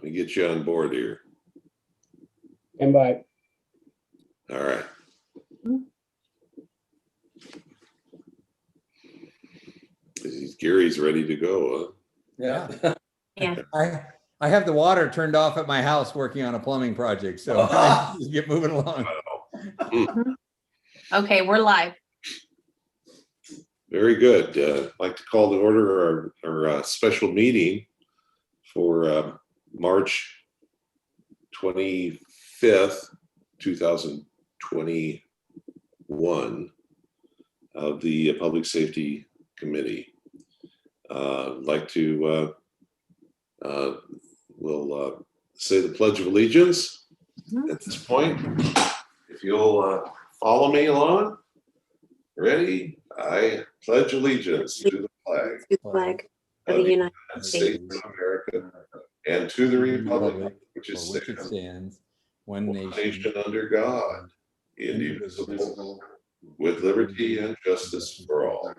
Let me get you on board here. And by. All right. Gary's ready to go, Yeah. Yeah. I have the water turned off at my house working on a plumbing project, so I just get moving along. Okay, we're live. Very good. I'd like to call to order our special meeting for March 25th, 2021 of the Public Safety Committee. I'd like to we'll say the Pledge of Allegiance at this point. If you'll follow me along. Ready? I pledge allegiance to the flag To the flag of the United States of America and to the republic which For is which it stands, one nation, nation under God, indivisible, with liberty and justice for all.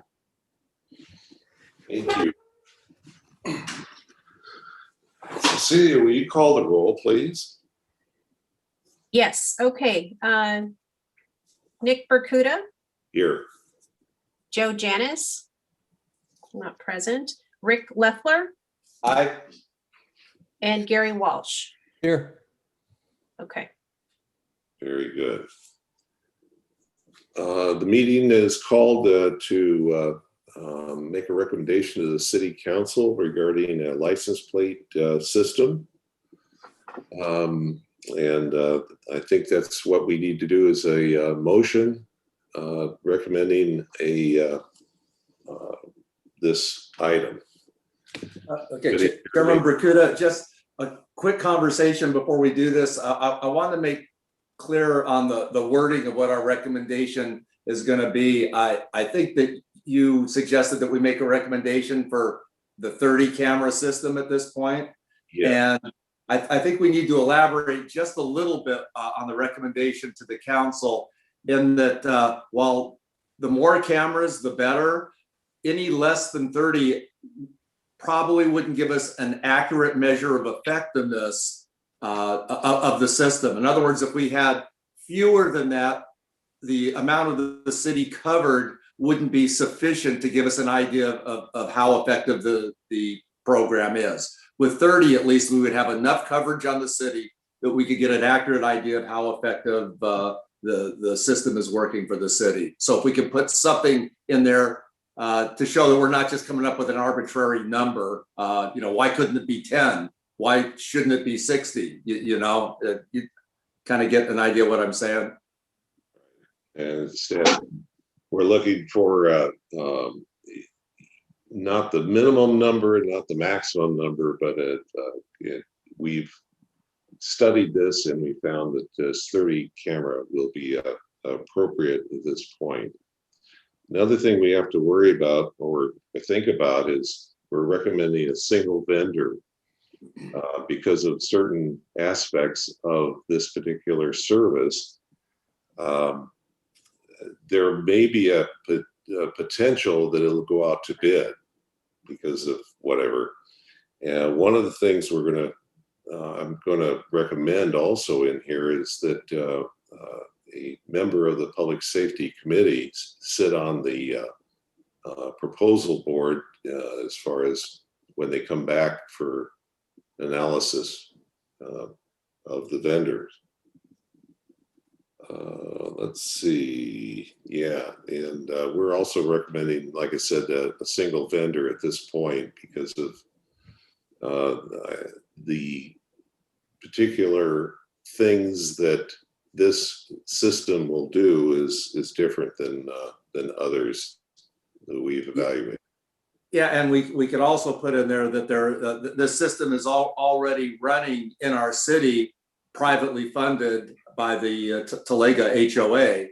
Thank you. Cecilia, will you call the roll, please? Yes, okay. Nick Berkuda, Here. Joe Janis, not present. Rick Leffler Aye. and Gary Walsh. here. Okay. Very good. The meeting is called to make a recommendation to the City Council regarding a license plate system. And I think that's what we need to do is a motion recommending this item. Okay, Chairman Berkuda, just a quick conversation before we do this. I want to make clear on the wording of what our recommendation is going to be. I think that you suggested that we make a recommendation for the 30 camera system at this point. Yeah. And I think we need to elaborate just a little bit on the recommendation to the council in that while the more cameras, the better, any less than 30 probably wouldn't give us an accurate measure of effectiveness of the system. In other words, if we had fewer than that, the amount of the city covered wouldn't be sufficient to give us an idea of how effective the program is. With 30, at least, we would have enough coverage on the city that we could get an accurate idea of how effective the system is working for the city. So if we could put something in there to show that we're not just coming up with an arbitrary number, why couldn't it be 10? Why shouldn't it be 60? You kind of get an idea of what I'm saying. And we're looking for not the minimum number, not the maximum number, but we've studied this and we found that this 30 camera will be appropriate at this point. Another thing we have to worry about or think about is we're recommending a single vendor because of certain aspects of this particular service. There may be a potential that it'll go out to bid because of whatever. And one of the things I'm going to recommend also in here is that a member of the Public Safety Committee sit on the proposal board as far as when they come back for analysis of the vendors. Let's see. Yeah, and we're also recommending, like I said, a single vendor at this point because of the particular things that this system will do is different than others that we've evaluated. Yeah, and we could also put in there that the system is already running in our city, privately funded by the Talega HOA.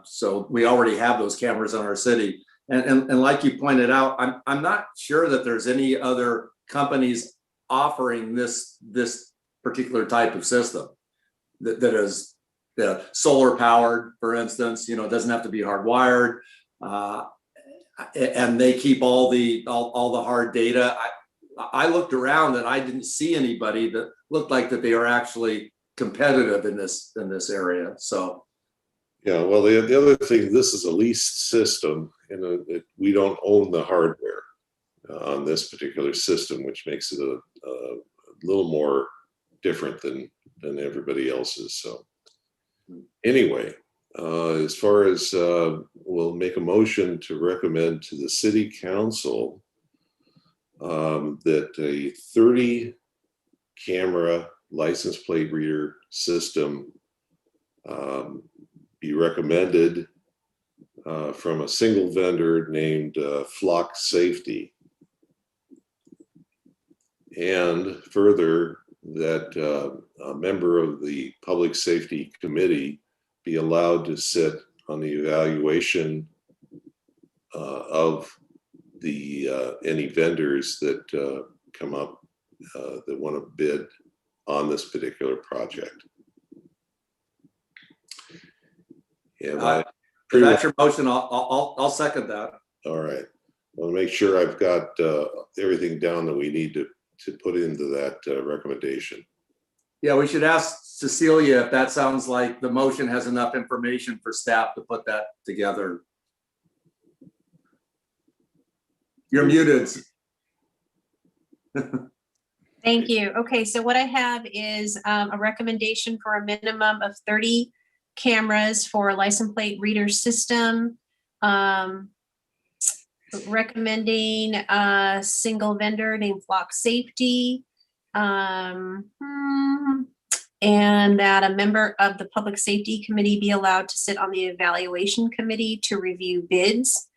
So we already have those cameras in our city. And like you pointed out, I'm not sure that there's any other companies offering this particular type of system that is solar powered, for instance. It doesn't have to be hardwired, and they keep all the hard data. I looked around and I didn't see anybody that looked like that they are actually competitive in this area. So, Yeah, well, the other thing, this is a leased system, and we don't own the hardware on this particular system, which makes it a little more different than everybody else's. So anyway, as far as we'll make a motion to recommend to the city council that a 30 camera license plate reader system be recommended from a single vendor named Flock Safety. And further, that a member of the Public Safety Committee be allowed to sit on the evaluation of any vendors that come up that want to bid on this particular project. Yeah, if that's your motion, I'll second that. all right. Well, make sure I've got everything down that we need to put into that recommendation. Yeah, we should ask Cecilia if that sounds like the motion has enough information for staff to put that together. You're muted. Thank you. Okay, so what I have is a recommendation for a minimum of 30 cameras for a license plate reader system. Recommending a single vendor named Flock Safety. And that a member of the Public Safety Committee be allowed to sit on the evaluation committee to review bids.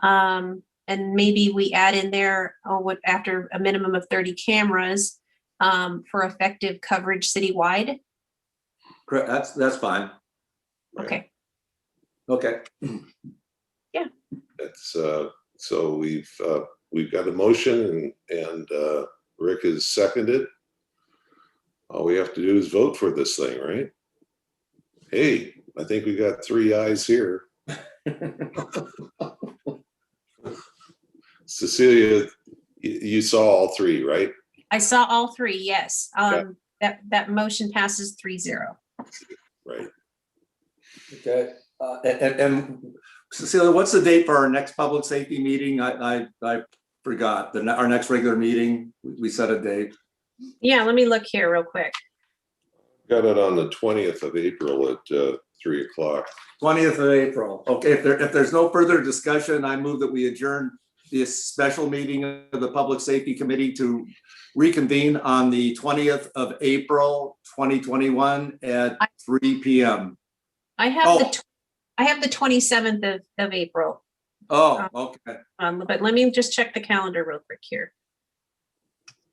And maybe we add in there after a minimum of 30 cameras for effective coverage citywide. Correct. That's fine. Okay. Okay. That's so we've got a motion and Rick has seconded. All we have to do is vote for this thing, right? Hey, I think we got 3 ayes here. Cecilia, you saw all 3, right? I saw all 3, yes. Okay. That motion passes 3-0. Right. Okay. And Cecilia, what's the date for our next public safety meeting? I forgot. Our next regular meeting, we set a date. Yeah, let me look here real quick. Got it on the 20th of April at 3 o'clock. 20th of April. Okay, if there's no further discussion, I move that we adjourn this special meeting of the Public Safety Committee to reconvene on the 20th of April, 2021 at 3 p.m. I have the 27th of April. Oh, okay. But let me just check the calendar real quick here.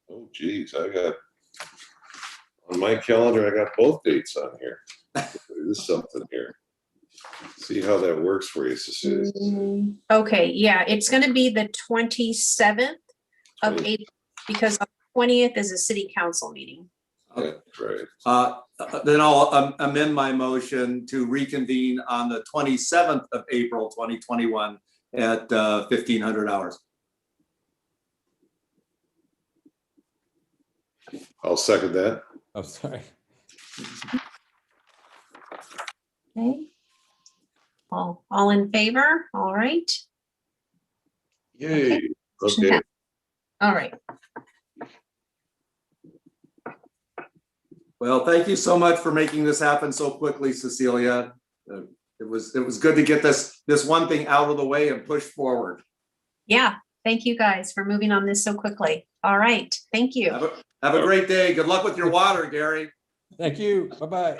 Oh, geez, I got on my calendar, I got both dates on here. There's something here. See how that works for you, Cecilia. Okay, yeah, it's gonna be the 27th of April because the 20th is a city council meeting. Yeah, right. Then I'll amend my motion to reconvene on the 27th of April, 2021 at 1500 hours. I'll second that. Oh, sorry. Okay. All in favor? All right. Yay. Okay. All right. Well, thank you so much for making this happen so quickly, Cecilia. It was good to get this one thing out of the way and push forward. Yeah, thank you guys for moving on this so quickly. All right, thank you. Have a great day. Good luck with your water, Gary. Thank you. Bye-bye.